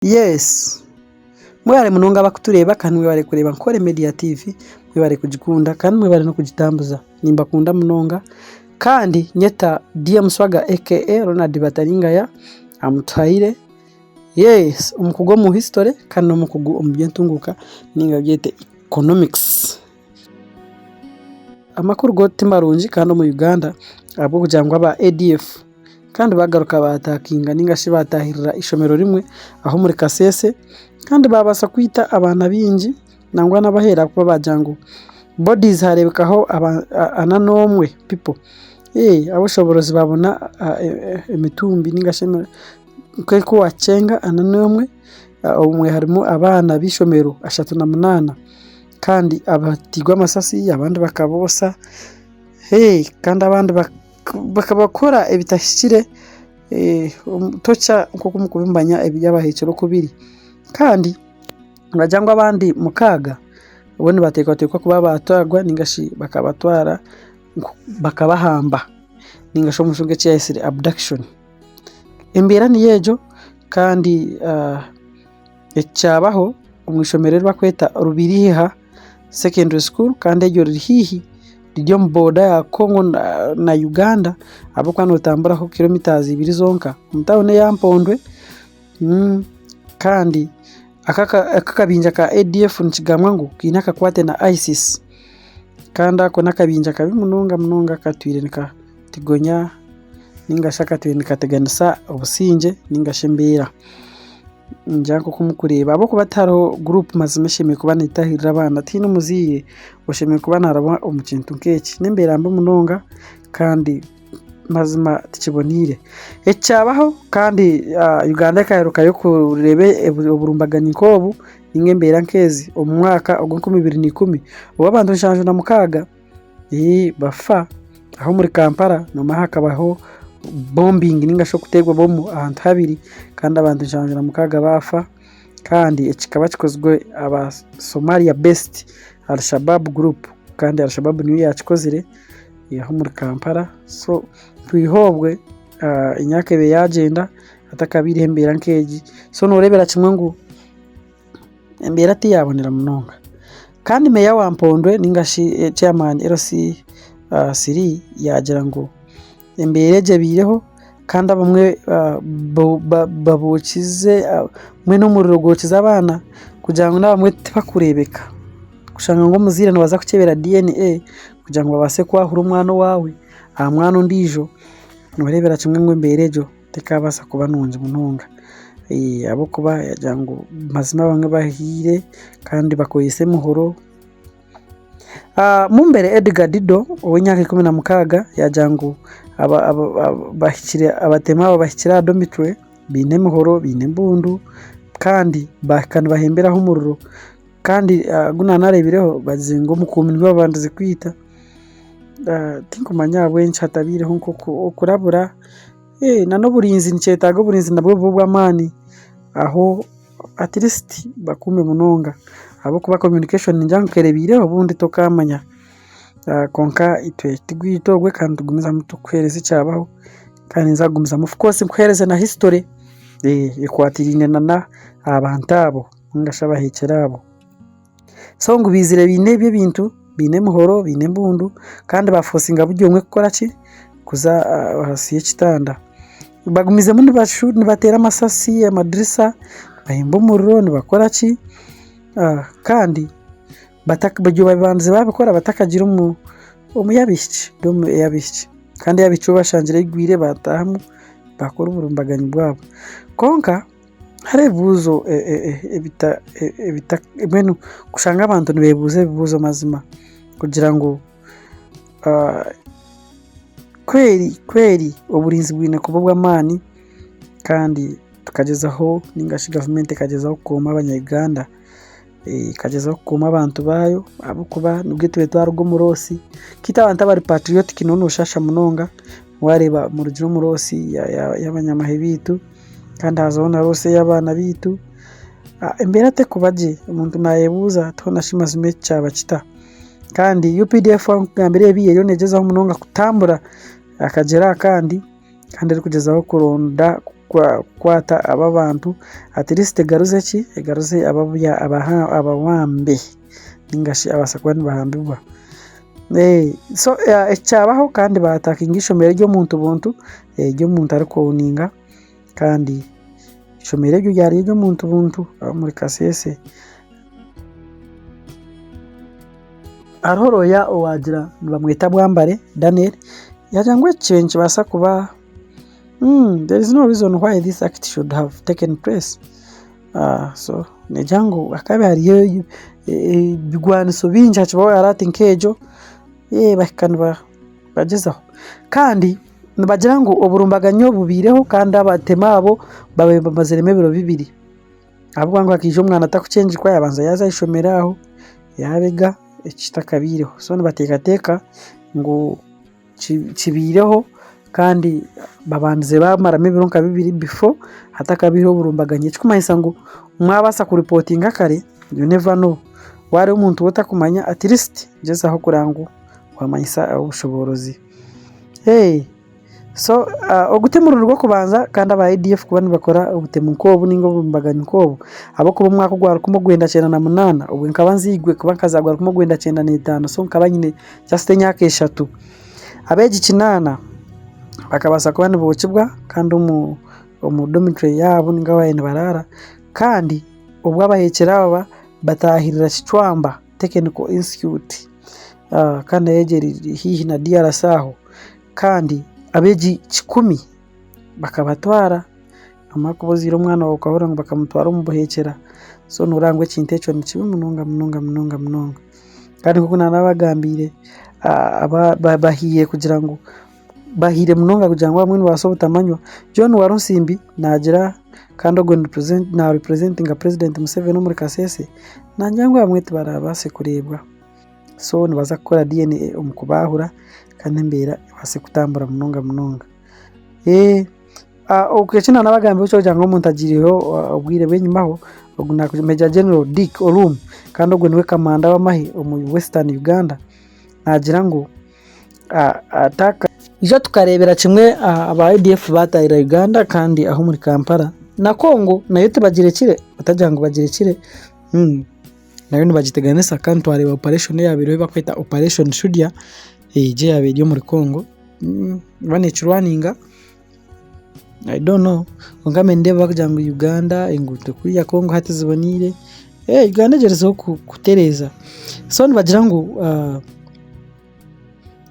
Yes, mwari munonga bakutureba kandi mwari kureba Nkore Media TV, mwari kugikunda kandi mwari no kugitambuza nimba kunda munonga kandi nyeta DM Swaga aka Ronald Bataringaya amutayire. Yes, umukugo mu history kandi umukugo umubyentunguka ninga byete economics. Amakuru gote marunji kandi mu Uganda abo kujangwa ba ADF kandi bagaruka batakinga ningashi batahirira ishomero rimwe aho muri Kasese kandi babasa kwita abana binji nangwa nabahera kuba bajangu bodies harebekaho ananomwe people abo shoborozi babona imitumbi ningashi kweko wacenga ananomwe umwe harimo abana bishomero 38 kandi abatigwa amasasi abandi bakabosa kandi abandi bakabakora ebitashikire tocha nko kumukubimbanya ebyabahecero kubiri kandi bajangwa abandi mukaga ubone batekwa kuba batwagwa ningashi bakabatwara bakabahamba ningasho mushunge cyesire abduction imbera ni yejo kandi ecyabaho umwishomerero bakweta rubiriha secondary school kandi ejo rihihi ryo mboda ya Kongo na Uganda abo kwano tamburaho kilometers 2 zonka mutawone ya Mpondwe kandi akakabinja ka ADF nkigamwa ngo kinaka kwate na ISIS kandi ako nakabinja kabi munonga katwire nika tigonya ninga shaka twire nikateganisa obusinje ninga shembera njako kumukureba abo kubataro group mazimeshime kubana itahirira abana tino muziye ushime kubana araba umukintu nkeki nembera mbe munonga kandi mazima tikibonire ecyabaho kandi Uganda kaheruka yo kurebe uburumbagani kobu ingembera nkezi umwaka ogwo 2010 ubabantu nshanje na mukaga bafa aho muri Kampala no mahakabaho bombing ningasho kutegwa bomu ahantu habiri kandi abantu janjira mukaga bafa kandi ekikaba kikozwe aba Somalia based Al-Shabaab group kandi Al-Shabaab niyo yakikozire aho muri Kampala so twihobwe inyakebe yagenda atakabiri hembera nkeji so norebera kimwe ngo embera ati yabonera munonga kandi meya wa Mpondwe ningashi chairman RC Siri yagira ngo embereje bireho kandi abamwe babukize mwe no muri rogokiza abana kugira ngo nabamwe bakurebeka kushanga ngo muzire no baza kukebera DNA kugira ngo babase kwahura umwana wawe mwana undijo norebera kimwe ngo emberejo tekabasa kuba nunje munonga abo kuba yajango mazima bamwe bahire kandi bakoyise muhoro mumbere Edgar Dido owenyaka 16 yajango bahikire abatema bahikira domitwe bine muhoro bine mbundu kandi bakana bahemberaho umururo kandi guna narebireho bazingo mukumi babandaze kwita tinkumanya bwenci hatabireho nko kurabura nano burinzi nicetaga burinzi nabwo bw'amani aho at least bakume munonga abo kuba communication njankerebireho bundi tokamanya konka itwe tigwitogwe kandi tugumiza mutukwereze cyabaho kandi nzagumiza of course mkwereze na history ekwatirine na abantabo ngashaba hekerabo so ngo bizire bine bye bintu bine muhoro bine mbundu kandi bafosinga buryo umwe gukora ki kuza hasiye kitanda bagumize muri bashuri nibatera amasasi amadrisa bahimba umuriro nibakora ki kandi batakabyo babanze babikora batakagira umuyabishye domo yabishye kandi yabicu bashangira igwire batahamu bakora uburumbaganyi bwabo konka harebuzo ebita ibenu kushanga abantu nibebuze bibuzo mazima kugira ngo kweri uburinzi bwine kubobwa amani kandi tukagezaho ningashi government kagezaho kuma abanyaganda kagezaho kuma abantu bayo abo kuba nubwo twe twarugo murosi kita abantu bari Patriotic none ushasha munonga wareba mu rugiro murosi y'abanyamahe bitu kandi hazona rose y'abana bitu imbere te kubaje umuntu nayebuza tonashima zime cyaba kita kandi UPDF ngambere biye yonegezaho munonga kutambura akagera kandi ari kugezaho kuronda kwata aba bantu at least egaruze abawambe ningashi abasakwa bahambibwa so ecyabaho kandi batakinga ishomero ryo muntu buntu ryo muntu ariko uninga kandi ishomero ryo ryari ryo muntu buntu muri Kasese arhoroya owagira bamwita Bwambare Daniel yajangwe chenje basa kuba there is no reason why this act should have taken place so nejango akabe hariyo bigwaniso binja kibaho yarati nkejo bakanwa bagezaho kandi bagira ngo oburumbaganyo bubireho kandi abatema abo babe bamazereme biro bibiri abwo ngo akije umwana atakucenje kwa yabanza yaza ishomeraho yabega ekitakabireho so nibatekateka ngo kibireho kandi babanze bamarame ibironka bibiri before hatakabireho burumbaganye kikumanyisa ngo mwabasa ku reporting akare you never know wari umuntu utakumanya at least jeza aho kurangu wamanyisa ubushoborozi so ogutemurura rwo kubanza kandi aba ADF kubani bakora ubutemu nkobu ningo bumbaganye nkobu abo kuba mwaka gwara kumugwenda 98 ubwo nkabanzigwe kuba kazagwara kumugwenda 95 so nkabanyine just nyaka 3 abeji kinana bakabasa kubani bocibwa kandi umu dormitory yabo ningawaye barara kandi ubwo abahekera batahirira Kichwamba Technical Institute kandi yegeri hihi na DRC aho kandi abeji 10 bakabatwara amakubozira umwana wawe ukahora ngo bakamutwara mu buhekera so nurangwe kintecho ni kibi munonga kandi kuko nanabagambire bahiye kugira ngo bahire munonga kugira ngo bamwe basobutamanywa John Waronsimbi nagira kandi ogwe representing president Museveni muri Kasese nanjyango bamwe barabase kurebwa so nibaza gukora DNA umukubahura kandi mbera base kutambura munonga ukekina nabagambe cyo cyangwa umuntu agiriho ubwire benyumaho oguna Major General Dick Olum kandi ogwe niwe kamanda w'amahi mu Western Uganda nagira ngo ataka ijo tukarebera kimwe aba ADF batayira Uganda kandi aho muri Kampala na Kongo nayo tubagirekire batajango bagirekire nayo nibagiteganisa kandi twareba operation yabiro bakwita operation Shudia je yabiri muri Kongo banecurwaninga I don't know ngame ndeba kujango Uganda ingute kuri ya Kongo hatizibonire Uganda jerezo kutereza so nibagira ngo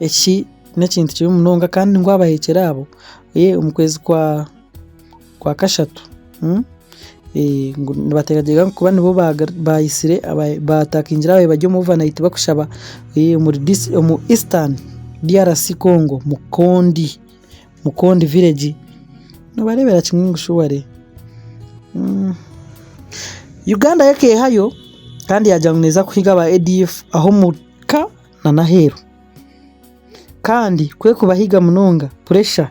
echi nekintu cyo munonga kandi ngo abahekera abo umukwezi kwa kashatu ngo bategajega kuba nibo bayisire batakinjira abaye bajyo mu vanayiti bakushaba mu Eastern DRC Congo Mukondi village no barebera kimwe ngushuware Uganda yake hayo kandi yajanguneza kuhiga aba ADF aho muka na Nahero kandi kwe kubahiga munonga pressure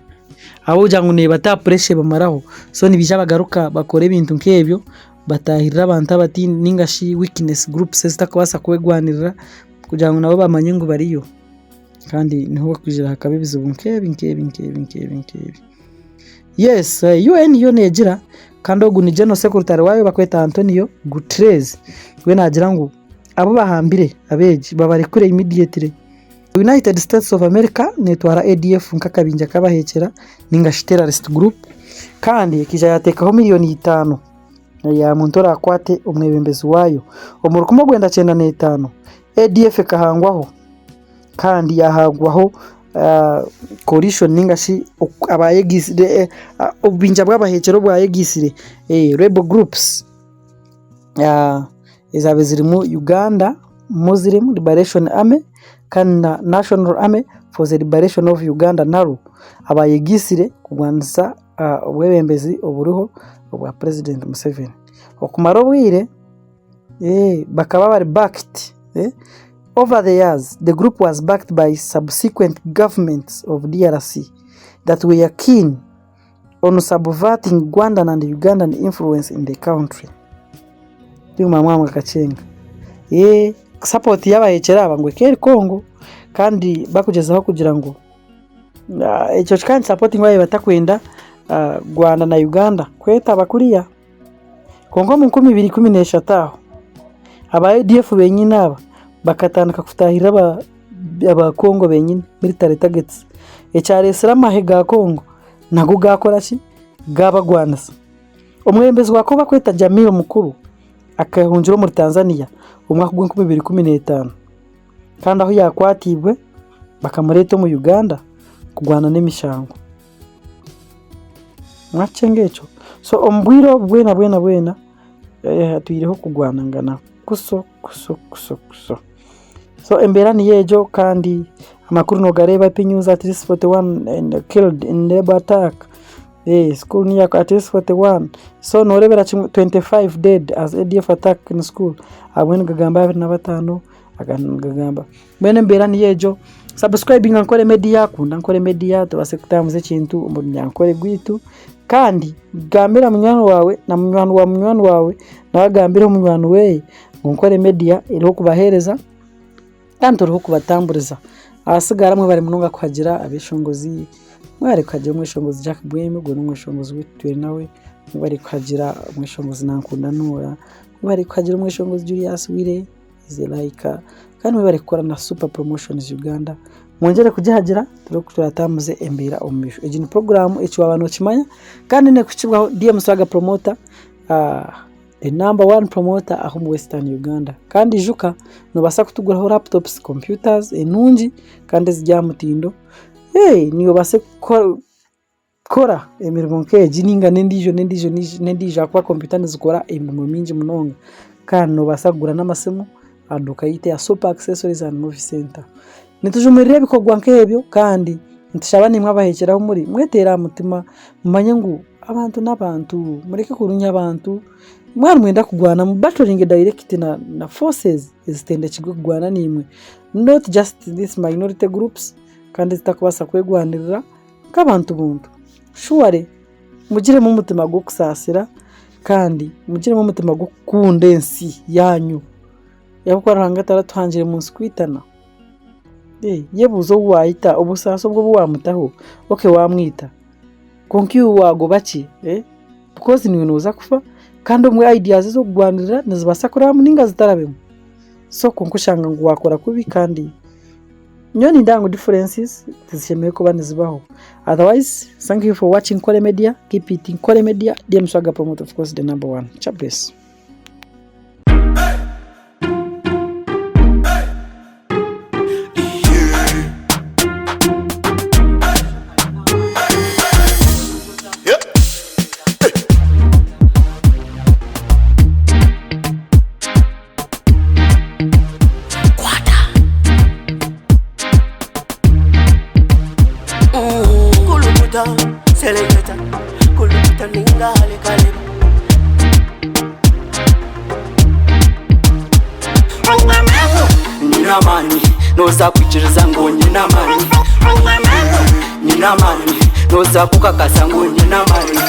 abo jangune bata pressure bamaraho so nibija bagaruka bakora ibintu nkebyo batahirira abantu abati ningashi weakness groups zitakabasa kwegwanirira kugira ngo nabo bamanye ngo bariyo kandi niho kujira hakabibiza bunkebi yes UN yo negira kandi oguni General Secretary wayo bakweta Antonio Guterres we nagira ngo abo bahambire abeji babarekure immediately United States of America netwara ADF nkakabinja kabahekera ningashi terrorist group kandi kija yatekaho miliyoni 5 ya muntora akwate umwebembezi wayo umuruko mugwenda 95 ADF kahangwaho kandi yahagwaho coalition ningashi abayegisire ubinja bw'abahekero bwayegisire rebel groups izabe ziri mu Uganda Muslim Liberation Army kandi National Army for the Liberation of Uganda naro abayegisire kugwanisa ubwebembezi oburiho obwa President Museveni okumara obwire bakaba bari backed over the years. The group was backed by subsequent governments of DRC that were keen on subverting Ugandan and Ugandan influence in the country. Mwamwa kachenga support y'abahekera abangwe keri Kongo kandi bakugezaho kugira ngo icyo kandi supporting waye batakwenda Rwanda na Uganda kwetaba kuriya kongo mu 2017 aba ADF benyine aba bakatandika kutahira aba Kongo benyine military targets echaresera mahega Kongo nago gakora ki gaba Rwanda umwembezi wako bakweta Jamil mukuru akahunjiro muri Tanzania umwaka wa 2015 kandi aho yakwatibwe bakamureta mu Uganda kugwana n'emishango mwachengecho so ombwiro bwena hatuireho kugwana ngana kuso so embera ni yejo kandi amakuru no gareba pinyuza at least 41 and killed in labor attack school ni at least 41 so no rebera 25 dead as ADF attack in school abwen gagamba 25 agamba bene embera ni yejo subscribing Ankole Media kunda Ankole Media tubase kutamuze kintu umuntu Ankole gwitu kandi gambira munywano wawe na munywano wawe nagambira munywano we Ankole Media iriho kubahereza kandi iriho kubatamburiza abasigara mwe bari mununga kwagira abishongozi mwari kwagira umwishongozi Jack Bweme go n'umwishongozi witwe nawe mwari kwagira umwishongozi Nankunda Nora mwari kwagira umwishongozi Julius Wire Zelaika kandi bari gukora na super promotions Uganda mwongere kugihagira turatamuze embera omisho ejini program echi abantu kimanya kandi ne kucibwaho DM Swaga promoter the number 1 promoter aho mu Western Uganda kandi juka no basa kutuguraho laptops computers enungi kandi zijya mutindo niyo base kora emirimo nkeji ninga nendijo kwa computer nzikora emirimo mingi munonga kandi no basagura n'amasemo aduka yite ya super accessories and movie center nitujumirire bikogwa nkebyo kandi ntishabane mwabahekeraho muri mwetera mutima mumanye ngo abantu n'abantu mureke kurunya abantu mwari mwenda kugwana mu battling direct na forces zitende kigo kugwana nimwe not just this minority groups kandi zitakubasa kwegwanirira kabantu buntu shuare mugire mu mutima go kusasira kandi mugire mu mutima go kundensi yanyu yakora hangatara tuhangire munsi kwitana yebuzo wayita obusaso bwo bwamutaho wamwita konki wago baki because ni unoza kufa kandi umwe ideas zo kugwanirira nizibasa kuri amuninga zitarabemo so konkushanga ngo wakora kubi kandi nyoni ndango differences tizishemeye ko banizibaho otherwise thank you for watching Ankole Media. Keep it Ankole Media. DM Swaga promoter, of course, the number 1. Bless. Ninamani, no zakuchiriza ngo ninamani. Ninamani, no zakukakasa ngo ninamani.